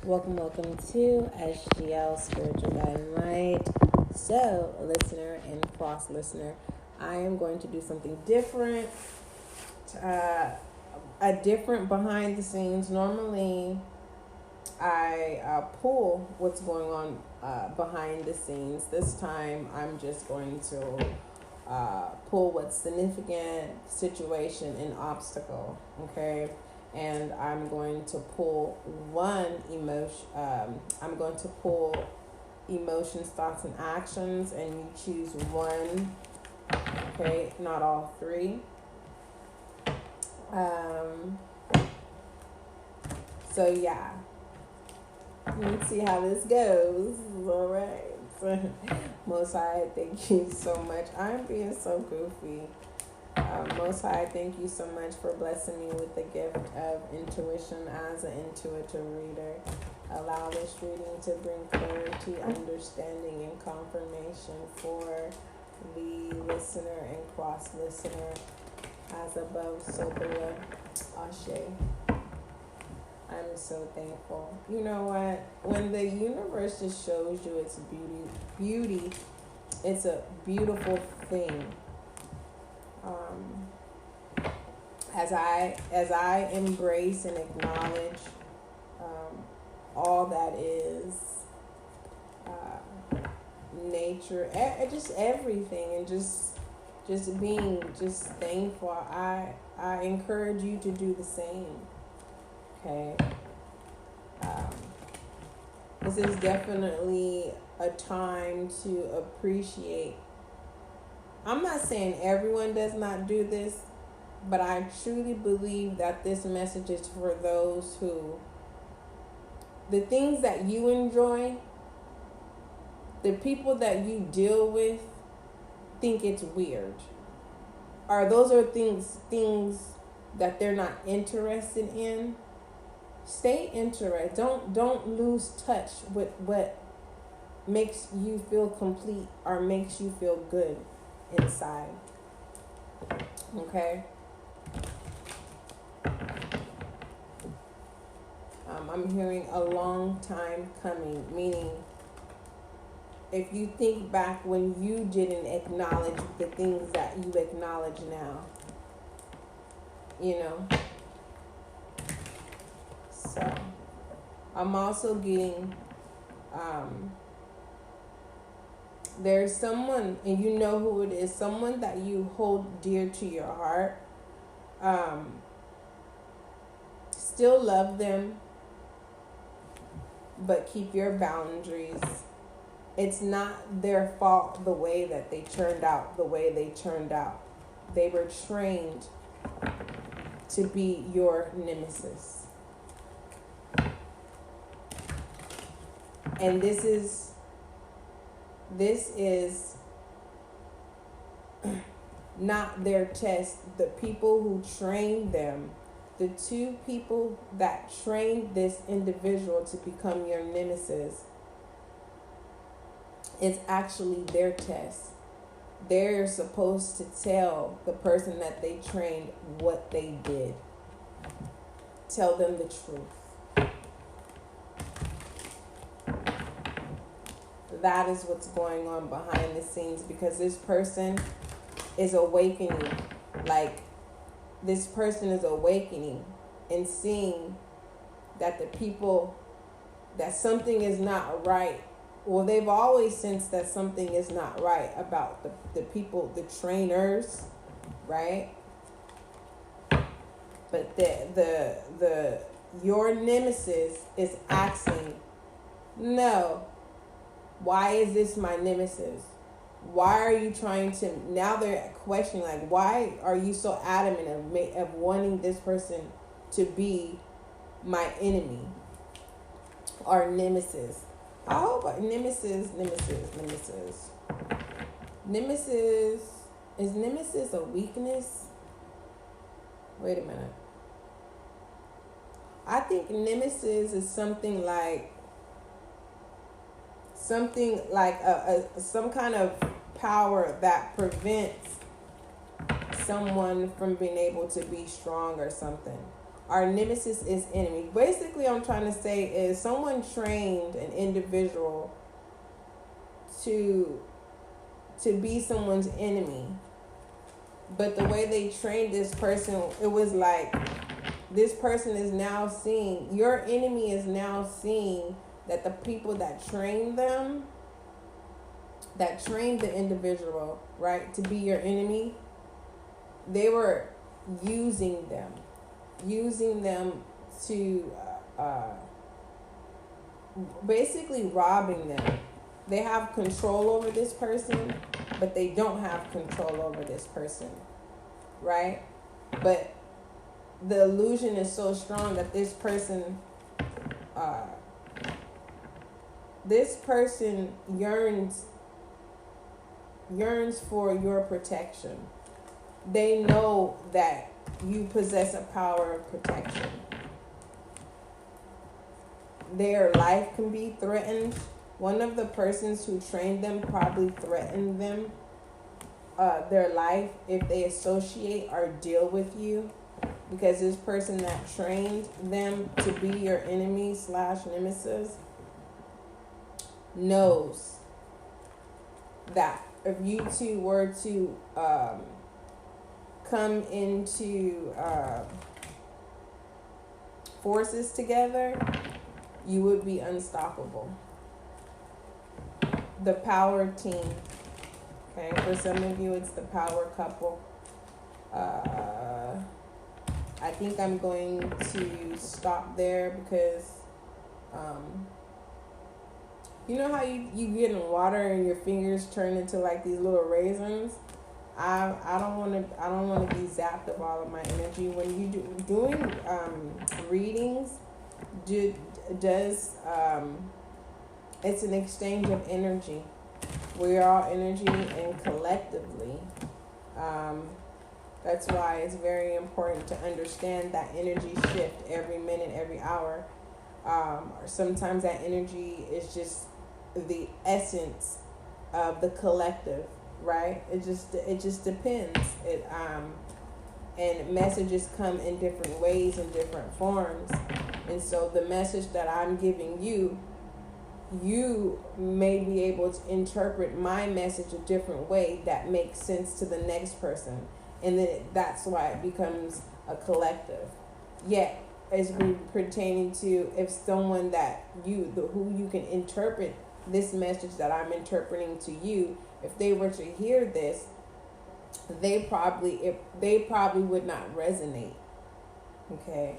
Welcome to SGL Spiritual Guiding Light. So, listener and cross listener, I am going to do something different, a different behind the scenes. Normally, I pull what's going on behind the scenes. This time, I'm just going to pull what's significant, situation, and obstacle. Okay. And I'm going to pull one emotion. I'm going to pull emotions, thoughts, and actions, and you choose one. Okay, not all three. So yeah, let's see how this goes. All right. Most High, thank you so much. I'm being so goofy. Most High, thank you so much for blessing me with the gift of intuition as an intuitive reader. Allow this reading to bring clarity, understanding, and confirmation for the listener and cross listener. As above, so below. Ashe. I'm so thankful. You know what? When the universe just shows you its beauty, it's a beautiful thing. As I embrace and acknowledge all that is nature, just everything, and just being just thankful. I encourage you to do the same. Okay. This is definitely a time to appreciate. I'm not saying everyone does not do this, but I truly believe that this message is for those who, the things that you enjoy, the people that you deal with think it's weird. Or those are things that they're not interested in. Stay interested. Don't lose touch with what makes you feel complete or makes you feel good inside. Okay. I'm hearing a long time coming, meaning if you think back when you didn't acknowledge the things that you acknowledge now, you know. So I'm also getting there's someone, and you know who it is, someone that you hold dear to your heart. Still love them, but keep your boundaries. It's not their fault the way that they turned out the way they turned out. They were trained to be your nemesis. And this is not their test. The people who trained them, the two people that trained this individual to become your nemesis, it's actually their test. They're supposed to tell the person that they trained what they did. Tell them the truth. That is what's going on behind the scenes, because this person is awakening. Like, this person is awakening and seeing that the people, that something is not right. Well, they've always sensed that something is not right about the people, the trainers, right? But the your nemesis is asking, no, why is this my nemesis? Why are you trying to, now they're questioning, like, why are you so adamant of wanting this person to be my enemy or nemesis? I hope nemesis. Is nemesis a weakness? Wait a minute. I think nemesis is something like some kind of power that prevents someone from being able to be strong or something. our nemesis is enemy. Basically, I'm trying to say is someone trained an individual to be someone's enemy, but the way they trained this person, it was like this person is now seeing, your enemy is now seeing that the people that trained them, that trained the individual, right, to be your enemy, they were using them to basically robbing them. They have control over this person, but they don't have control over this person, right? But the illusion is so strong that this person yearns for your protection. They know that you possess a power of protection. Their life can be threatened. One of the persons who trained them probably threatened them, their life, if they associate or deal with you, because this person that trained them to be your enemy / nemesis knows that if you two were to come into forces together, you would be unstoppable. The power team. Okay, for some of you, it's the power couple. I think I'm going to stop there because, you know how you get in water and your fingers turn into like these little raisins. I don't want to be zapped of all of my energy. When you doing readings, it's an exchange of energy. We're all energy, and collectively, that's why it's very important to understand that energy shift every minute, every hour. Sometimes that energy is just the essence of the collective, right? It just depends. And messages come in different ways, in different forms. And so the message that I'm giving you, you may be able to interpret my message a different way that makes sense to the next person. And then that's why it becomes a collective. Yet, it's pertaining to if someone that who you can interpret this message that I'm interpreting to you, if they were to hear this, they probably would not resonate. Okay?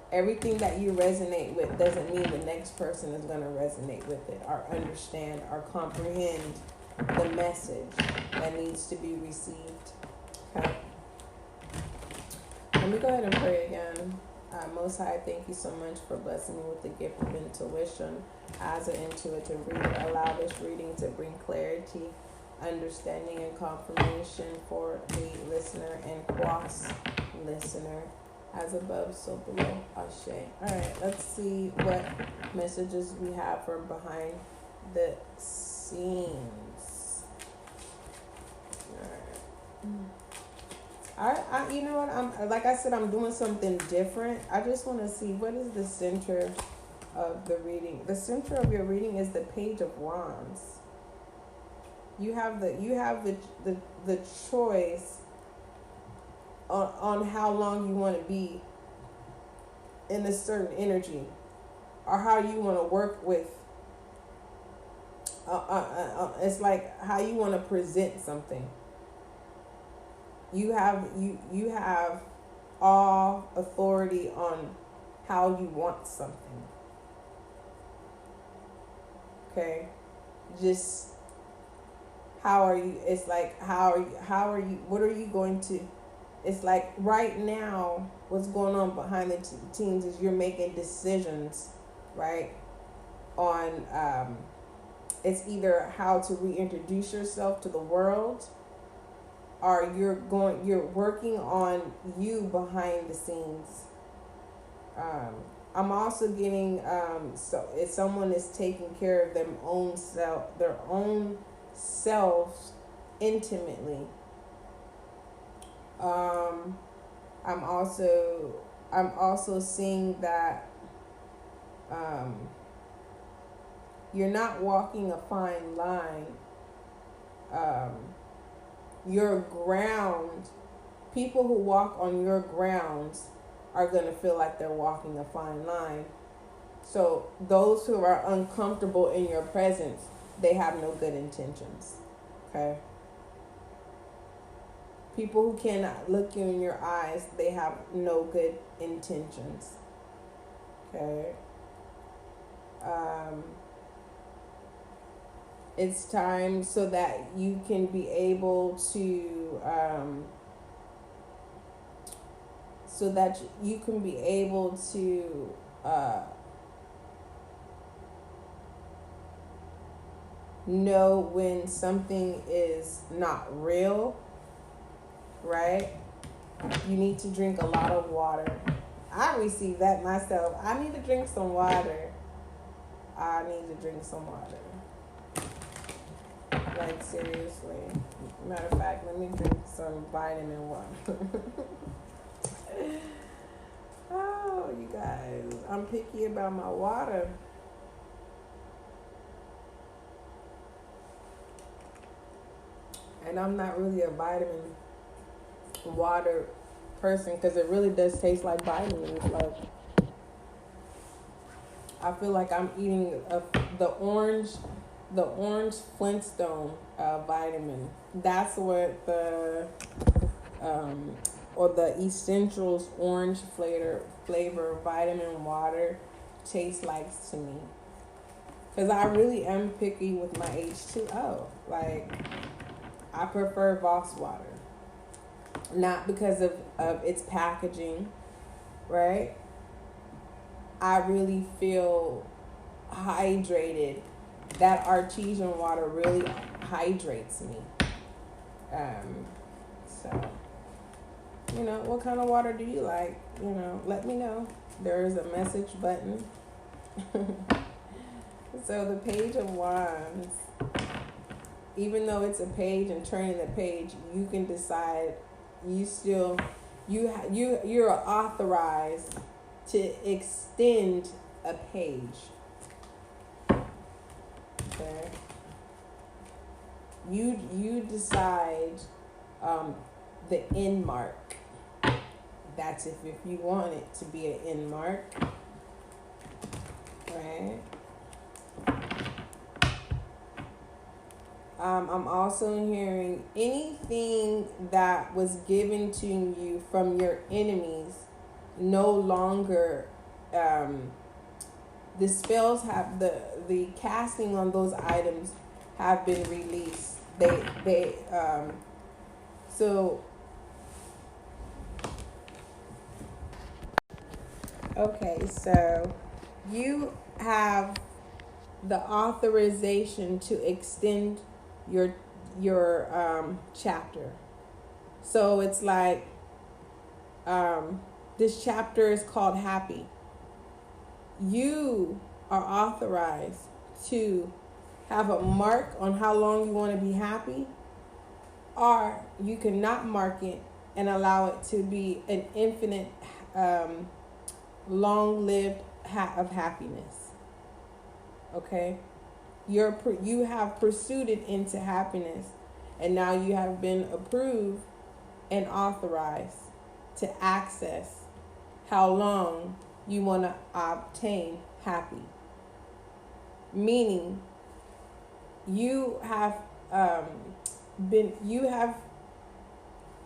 Everything that you resonate with doesn't mean the next person is going to resonate with it or understand or comprehend the message that needs to be received. Okay. Let me go ahead and pray again. Most High, thank you so much for blessing me with the gift of intuition. As an intuitive reader, allow this reading to bring clarity, understanding, and confirmation for the listener and cross listener. As above, so below. Ashe. Alright, let's see what messages we have from behind the scenes. Alright. I you know what? I'm doing something different. I just want to see what is the center of the reading. The center of your reading is the Page of Wands. You have the choice on how long you want to be in a certain energy, or how you want to work with. It's like how you want to present something. You have all authority on how you want something. Okay, just how are you? It's like how are you? What are you going to? It's like right now, what's going on behind the scenes is you're making decisions, right? On it's either how to reintroduce yourself to the world, or you're working on you behind the scenes. I'm also getting so if someone is taking care of their own selves intimately. I'm also I'm also seeing that you're not walking a fine line. Your ground, people who walk on your grounds are going to feel like they're walking a fine line. So those who are uncomfortable in your presence, they have no good intentions. Okay? People who cannot look you in your eyes, they have no good intentions. Okay? It's time so that you can be able to know when something is not real, right? You need to drink a lot of water. I received that myself. I need to drink some water. Like, seriously. Matter of fact, let me drink some vitamin water. Oh, you guys, I'm picky about my water. And I'm not really a vitamin water person because it really does taste like vitamins. Like, I feel like I'm eating the orange Flintstone vitamin. That's what the or the Essentials orange flavor vitamin water tastes like to me. Because I really am picky with my H2O. Like, I prefer Voss water. Not because of its packaging, right? I really feel hydrated. That artesian water really hydrates me. So, what kind of water do you like? Let me know. There's a message button. So the Page of Wands, even though it's a page and turning the page, you can decide you're authorized to extend a page. Okay. You decide the end mark. That's if you want it to be an end mark. Right. I'm also hearing anything that was given to you from your enemies no longer, the spells have the casting on those items have been released. So you have the authorization to extend your chapter. So it's like this chapter is called Happy. You are authorized to have a mark on how long you want to be happy, or you cannot mark it and allow it to be an infinite long-lived of happiness. Okay? You have pursued it into happiness, and now you have been approved and authorized to access how long you want to obtain happy. Meaning, you have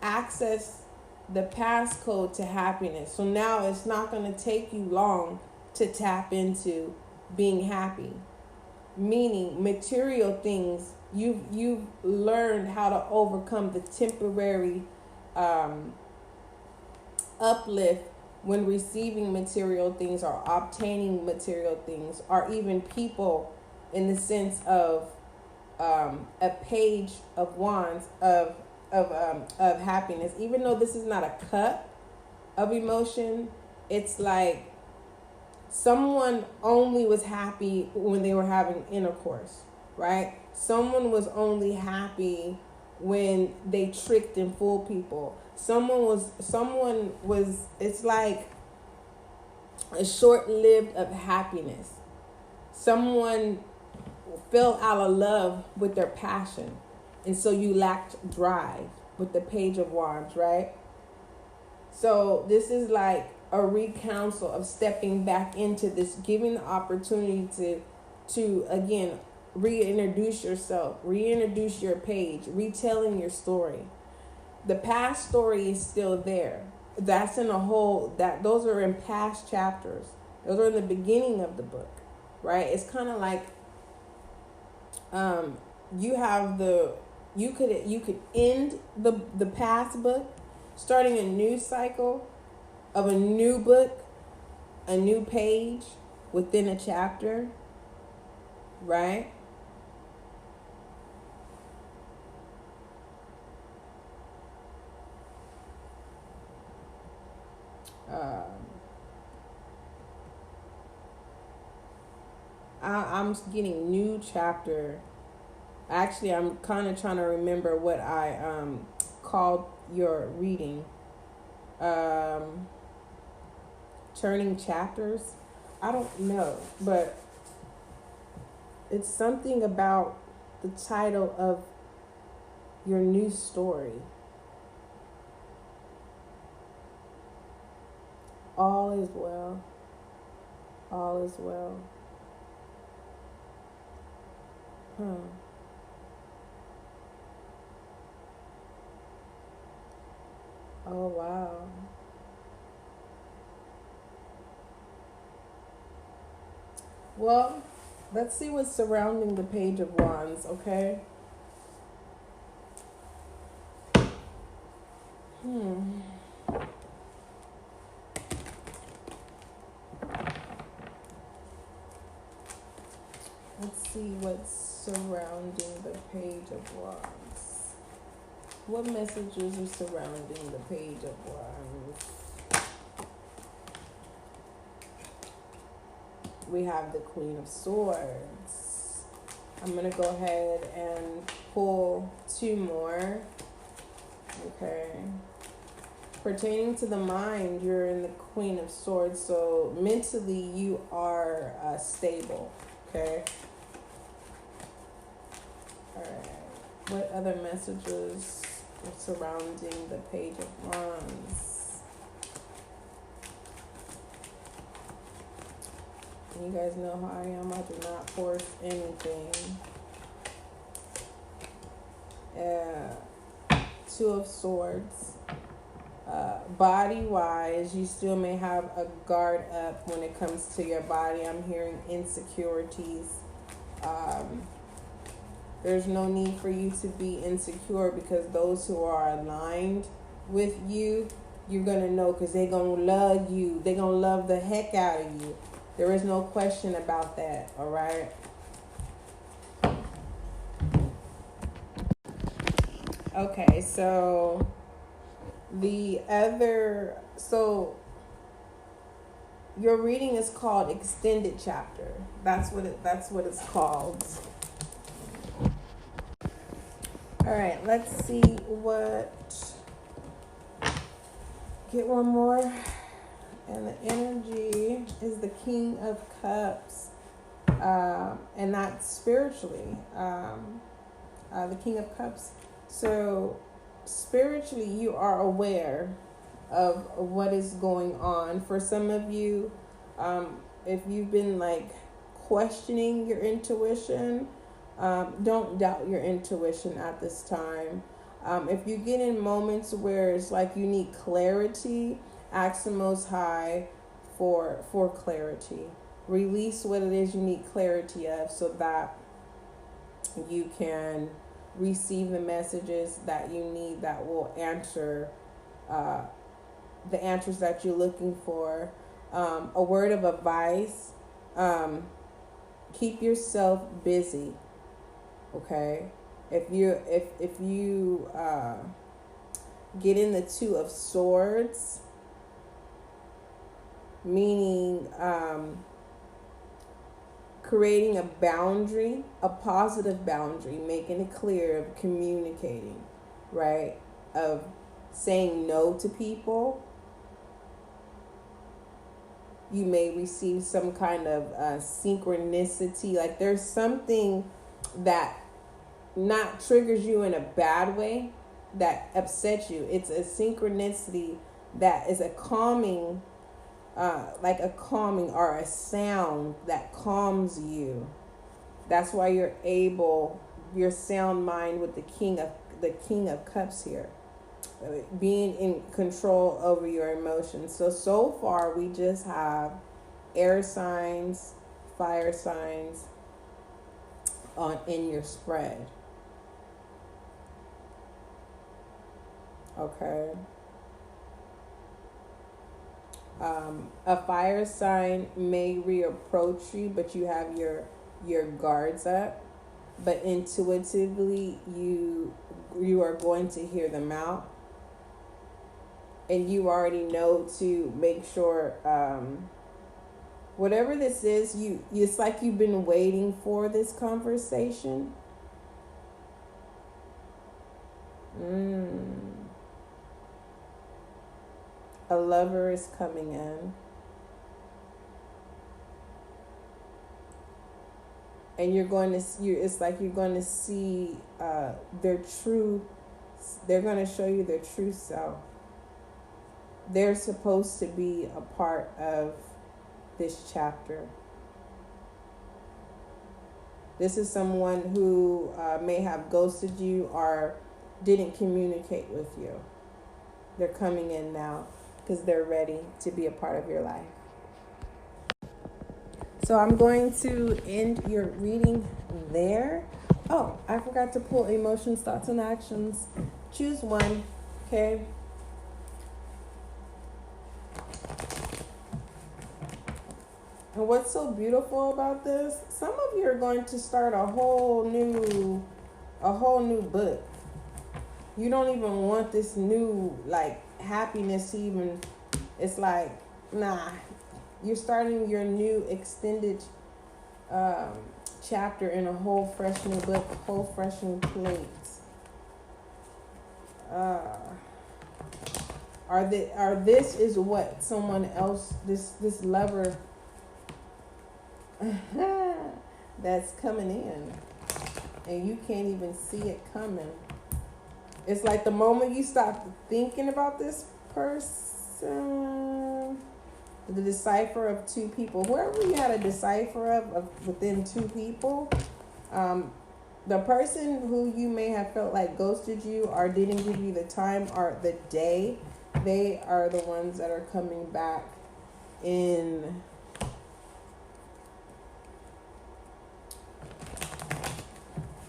accessed the passcode to happiness. So now it's not going to take you long to tap into being happy. Meaning, material things, you've learned how to overcome the temporary uplift when receiving material things or obtaining material things, or even people, in the sense of a page of wands of happiness. Even though this is not a cup of emotion, it's like someone only was happy when they were having intercourse, right? Someone was only happy when they tricked and fooled people. Someone was, it's like a short-lived of happiness. Someone fell out of love with their passion, and so you lacked drive with the Page of Wands, right? So this is like a recounsel of stepping back into this, giving the opportunity to again reintroduce yourself, reintroduce your page, retelling your story. The past story is still there. That's in a whole, that those are in past chapters. Those are in the beginning of the book, right? It's kind of like you have the, you could end the past book, starting a new cycle of a new book, a new page within a chapter, right? I'm getting new chapter. Actually, I'm kind of trying to remember what I called your reading. Turning chapters. I don't know, but it's something about the title of your new story. All is well. All is well. Oh, wow. Well, let's see what's surrounding the Page of Wands, okay? Let's see what's surrounding the Page of Wands. What messages are surrounding the Page of Wands? We have the Queen of Swords. I'm going to go ahead and pull two more. Okay. Pertaining to the mind, you're in the Queen of Swords. So mentally, you are stable. Okay. All right. What other messages are surrounding the Page of Wands? You guys know how I am. I do not force anything. Two of Swords. Body-wise, you still may have a guard up when it comes to your body. I'm hearing insecurities. There's no need for you to be insecure, because those who are aligned with you, you're going to know, because they're going to love you. They're going to love the heck out of you. There is no question about that, all right? Okay, so your reading is called Extended Chapter. That's what it's called. All right, let's see get one more. And the energy is the King of Cups, and that's spiritually, the King of Cups. So spiritually, you are aware of what is going on. For some of you, if you've been like questioning your intuition, don't doubt your intuition at this time. If you get in moments where it's like you need clarity, ask the Most High for clarity. Release what it is you need clarity of, so that you can receive the messages that you need that will answer the answers that you're looking for. A word of advice: keep yourself busy. Okay, if you get in the Two of Swords, meaning creating a boundary, a positive boundary, making it clear, of communicating, right? Of saying no to people. You may receive some kind of synchronicity. Like there's something that not triggers you in a bad way, that upsets you. It's a synchronicity that is a calming, like a calming or a sound that calms you. That's why you're able, your sound mind with the King of Cups here, being in control over your emotions. So far we just have air signs, fire signs in your spread. Okay. A fire sign may reapproach you, but you have your guards up. But intuitively, you are going to hear them out, and you already know to make sure. Whatever this is, it's like you've been waiting for this conversation. A lover is coming in. And it's like you're going to see they're going to show you their true self. They're supposed to be a part of this chapter. This is someone who may have ghosted you or didn't communicate with you. They're coming in now because they're ready to be a part of your life. So I'm going to end your reading there. Oh, I forgot to pull emotions, thoughts, and actions. Choose one, okay? And what's so beautiful about this? Some of you are going to start a whole new book. You don't even want this new happiness to even. It's like, nah. You're starting your new extended chapter in a whole fresh new book, a whole fresh new plate. This is what someone else, this lover that's coming in, and you can't even see it coming. It's like the moment you stop thinking about this person, the decipher of two people, whoever you had a decipher of within two people, the person who you may have felt like ghosted you or didn't give you the time or the day, they are the ones that are coming back in.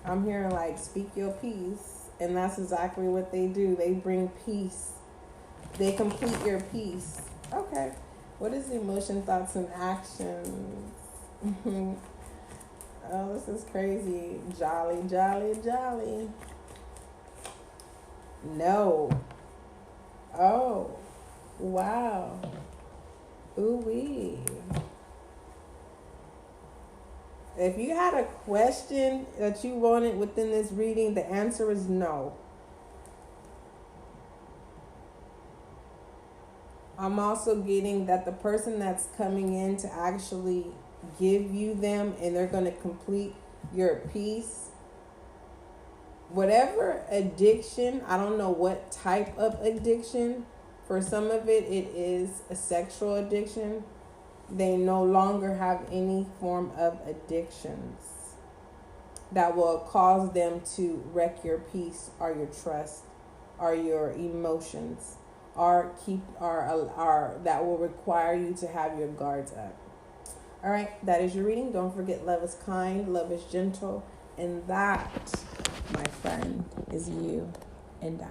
I'm hearing speak your peace, and that's exactly what they do. They bring peace. They complete your peace. Okay. What is emotion, thoughts, and actions? Oh, this is crazy. Jolly, jolly, jolly. No. Oh. Wow. Ooh-wee. If you had a question that you wanted within this reading, the answer is no. I'm also getting that the person that's coming in to actually give you them, and they're going to complete your piece. Whatever addiction, I don't know what type of addiction. For some of it, it is a sexual addiction. They no longer have any form of addictions that will cause them to wreck your peace or your trust or your emotions, or that will require you to have your guards up. All right, that is your reading. Don't forget, love is kind, love is gentle, and that, my friend, is you and I.